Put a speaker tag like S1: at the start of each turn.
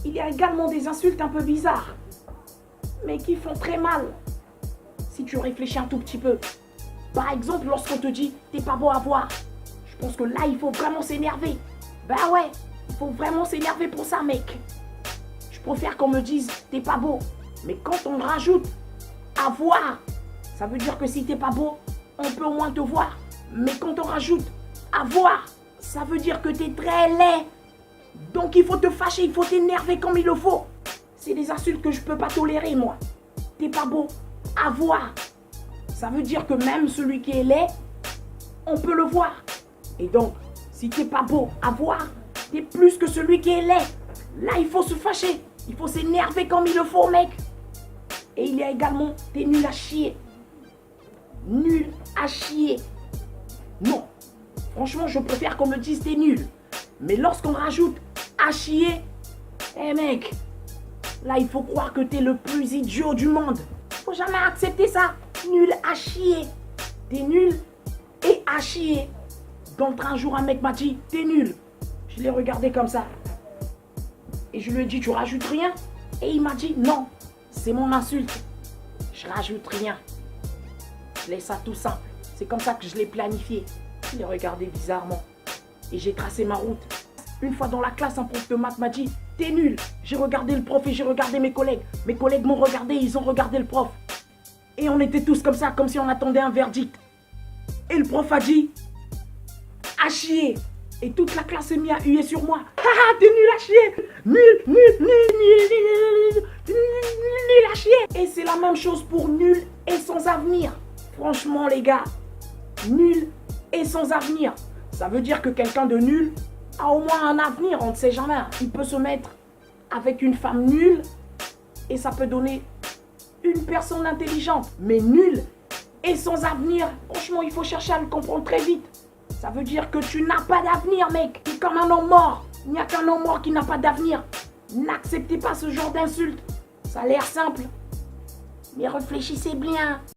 S1: il y a également des insultes un peu bizarres, mais qui font très mal si tu réfléchis un tout petit peu. Par exemple, lorsqu'on te dit « t'es pas beau à voir », je pense que là, il faut vraiment s'énerver. Bah ouais, il faut vraiment s'énerver pour ça, mec. Je préfère qu'on me dise « t'es pas beau », mais quand on rajoute « à voir », ça veut dire que si t'es pas beau, on peut au moins te voir. Mais quand on rajoute « à voir », ça veut dire que t'es très laid. Donc il faut te fâcher, il faut t'énerver comme il le faut. C'est des insultes que je peux pas tolérer, moi. T'es pas beau à voir. Ça veut dire que même celui qui est laid, on peut le voir. Et donc, si t'es pas beau à voir, t'es plus que celui qui est laid. Là, il faut se fâcher. Il faut s'énerver comme il le faut, mec. Et il y a également, t'es nul à chier. Nul à chier. Non. Franchement, je préfère qu'on me dise t'es nul. Mais lorsqu'on rajoute à chier, mec, là, il faut croire que t'es le plus idiot du monde. Faut jamais accepter ça. Nul à chier. T'es nul et à chier. Dans le train, un jour, un mec m'a dit, t'es nul. Je l'ai regardé comme ça. Et je lui ai dit, tu rajoutes rien? Et il m'a dit, non, c'est mon insulte. Je rajoute rien. Je laisse ça tout simple. C'est comme ça que je l'ai planifié. Je l'ai regardé bizarrement. Et j'ai tracé ma route. Une fois dans la classe, un prof de maths m'a dit, t'es nul. J'ai regardé le prof et j'ai regardé mes collègues. Mes collègues m'ont regardé, ils ont regardé le prof. Et on était tous comme ça, comme si on attendait un verdict. Et le prof a dit, à chier. Et toute la classe s'est mise à huer sur moi. Haha, t'es nul à chier. Nul à chier. Et c'est la même chose pour nul et sans avenir. Franchement, les gars, nul et sans avenir. Ça veut dire que quelqu'un de nul a au moins un avenir, on ne sait jamais. Il peut se mettre avec une femme nulle et ça peut donner une personne intelligente. Mais nulle et sans avenir, franchement, il faut chercher à le comprendre très vite. Ça veut dire que tu n'as pas d'avenir, mec. Tu es comme un homme mort. Il n'y a qu'un homme mort qui n'a pas d'avenir. N'acceptez pas ce genre d'insultes. Ça a l'air simple, mais réfléchissez bien.